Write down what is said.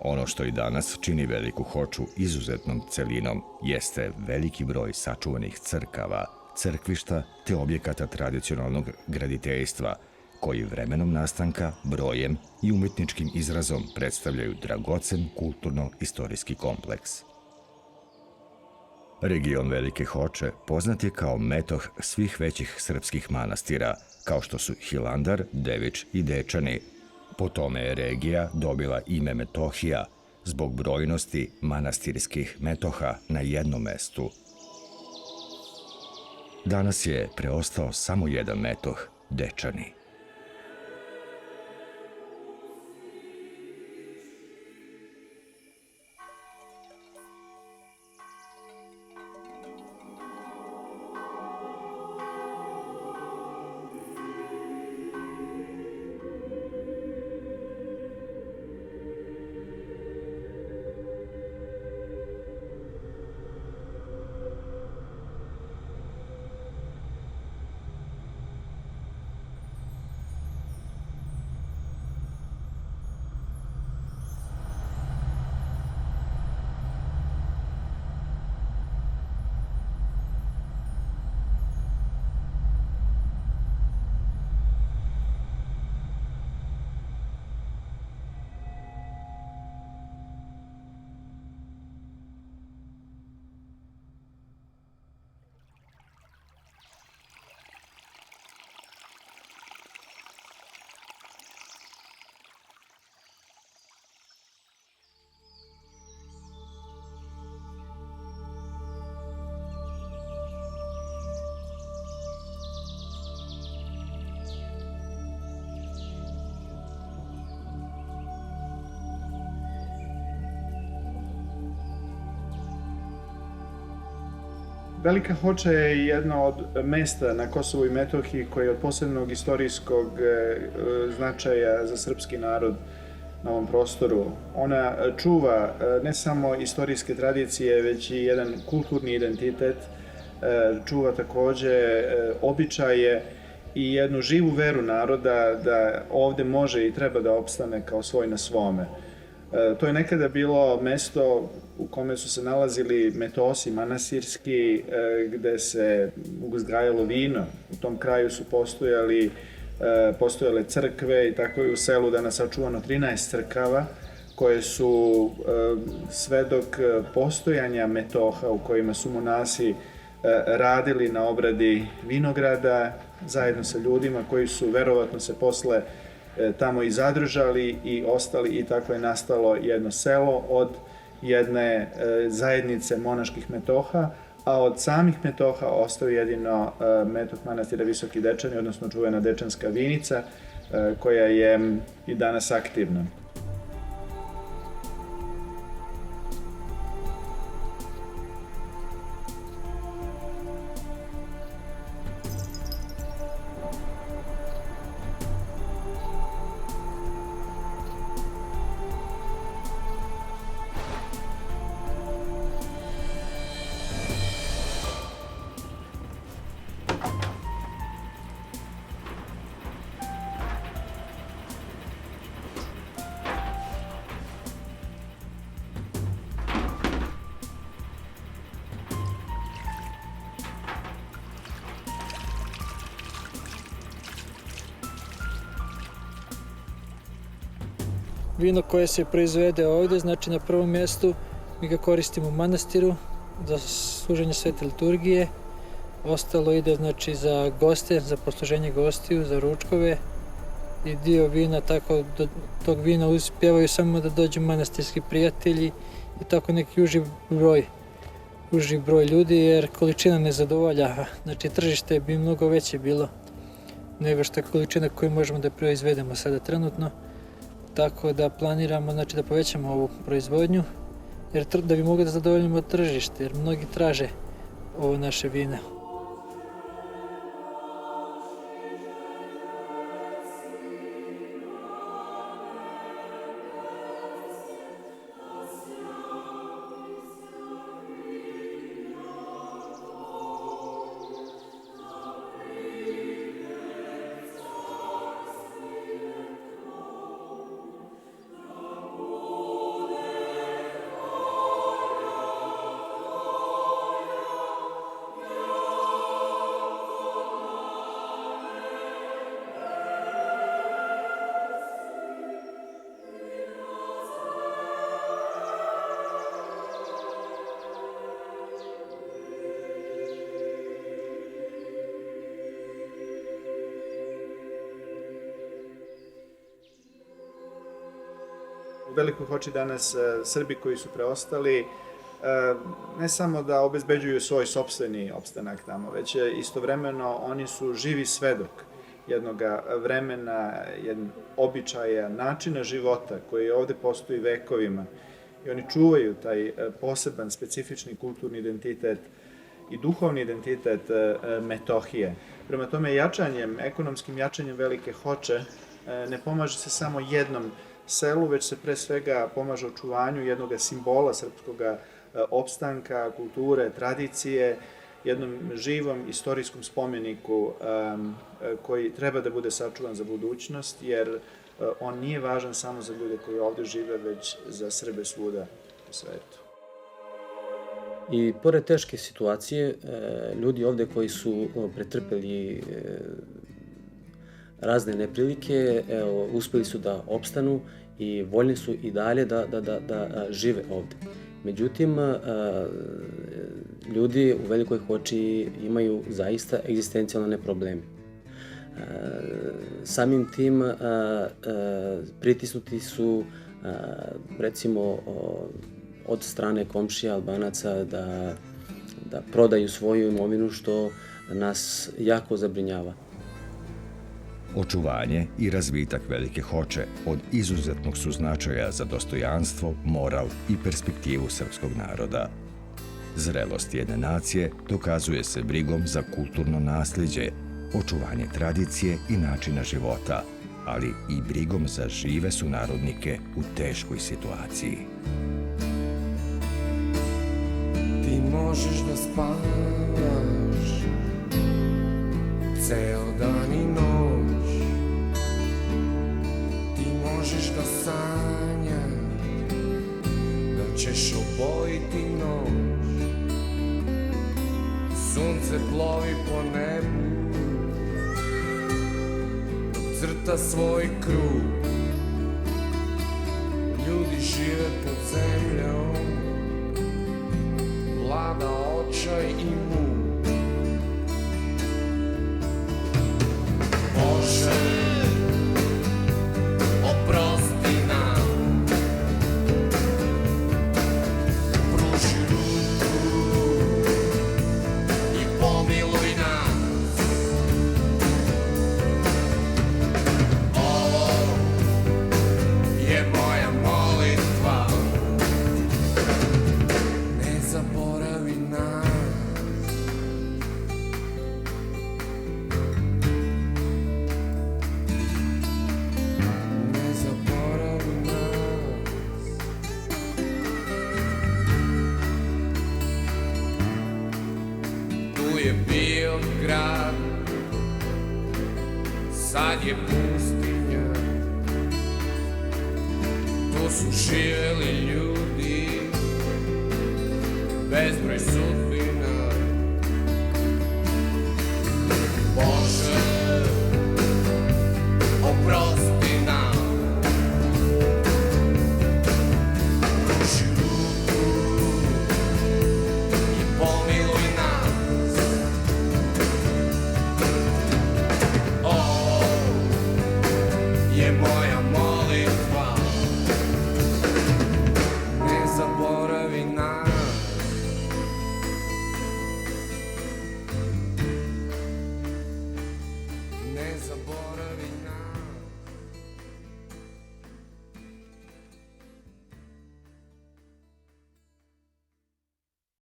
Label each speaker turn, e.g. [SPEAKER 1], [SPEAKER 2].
[SPEAKER 1] Ono što i danas čini Veliku Hoču izuzetnom celinom jeste veliki broj sačuvanih crkava, crkvišta te objekata tradicionalnog graditeljstva, koji vremenom nastanka, brojem i umetničkim izrazom predstavljaju dragocen kulturno-istorijski kompleks. Region Velike Hoče poznat je kao metoh svih većih srpskih manastira, kao što su Hilandar, Devič i Dečani. Po tome je regija dobila ime Metohija zbog brojnosti manastirskih metoha na jednom mestu. Danas je preostao samo jedan metoh, Dečani.
[SPEAKER 2] Velika Hoča je jedno od mesta na Kosovu i Metohiji koje je od posebnog istorijskog značaja za srpski narod na ovom prostoru. Ona čuva ne samo istorijske tradicije, već i jedan kulturni identitet, čuva takođe običaje i jednu živu veru naroda da ovde može i treba da opstane kao svoj na svome. To je nekada bilo mesto u kome su se nalazili metosi manastirski, gde se uzgajalo vino. U tom kraju su postojale crkve i tako je u selu danas sačuvano 13 crkava koje su svedok postojanja metoha u kojima su monasi radili na obradi vinograda zajedno sa ljudima koji su verovatno se posle tamo i zadržali i ostali i tako je nastalo jedno selo od jedne zajednice monaških metoha, a od samih metoha ostao jedino metoh manastira Visoki Dečani, odnosno čuvena Dečanska vinica, koja je i danas aktivna.
[SPEAKER 3] Vino koje se proizvede ovde, znači na prvom mjestu mi ga koristimo u manastiru za služenje svete liturgije. Ostalo ide znači za goste, za posluženje gostiju, za ručkove i dio vina, tako do tog vina uspijevaju samo da dođu manastirski prijatelji i tako neki uži broj ljudi jer količina ne zadovolja. Znači tržište bi mnogo veće bilo nego što je količina koju možemo da proizvedemo sada trenutno. Tako da planiramo znači, da povećamo ovu proizvodnju jer da bi mogli da zadovoljimo tržište jer mnogi traže ovo naše vino.
[SPEAKER 2] U Velikoj Hoči danas Srbi koji su preostali ne samo da obezbeđuju svoj sopstveni opstanak tamo, već istovremeno oni su živi svedok jednog vremena, jednog običaja, načina života koji ovde postoji vekovima i oni čuvaju taj poseban, specifični kulturni identitet i duhovni identitet Metohije. Prema tome, ekonomskim jačanjem Velike Hoče ne pomaže se samo jednom selu, već se pre svega pomaže očuvanju jednog simbola srpskog opstanka, kulture, tradicije, jednom živom istorijskom spomeniku koji treba da bude sačuvan za budućnost, jer on nije važan samo za ljude koji ovde žive, već za Srbe svuda u svetu.
[SPEAKER 4] I pored teške situacije, ljudi ovde koji su pretrpeli razne neprilike, uspeli su da opstanu i voljni su i dalje da žive ovde. Međutim, ljudi u Velikoj Hoči imaju zaista egzistencijalne probleme. Samim tim pritisnuti su, recimo, od strane komšija Albanaca da prodaju svoju imovinu, što nas jako zabrinjava.
[SPEAKER 1] Očuvanje i razvitak Velike Hoče od izuzetnog su značaja za dostojanstvo, moral i perspektivu srpskog naroda. Zrelost jedne nacije dokazuje se brigom za kulturno nasljeđe, očuvanje tradicije i načina života, ali i brigom za žive sunarodnike u teškoj situaciji.
[SPEAKER 5] Ti možeš da spavaš ceo dan i noć, ti možeš da sanjaš da ćeš obojiti noć, sunce plovi po nebu dok crta svoj krug, ljudi žive pod zemljom, vlada očaj i muk. Bože, oprosti nam, pruži ruku i pomiluj nas. Ovo je moja molitva, ne zaboravi nas. Ne zaboravi nas. Tu je bio grad, sad je pustinja, tu su živeli ljudi, bezbroj sudbina. Bože, oprosti nam, pruži ruku i pomiluj nas. Ovo je moja molitva, ne zaboravi nas. Ne zaboravi nas.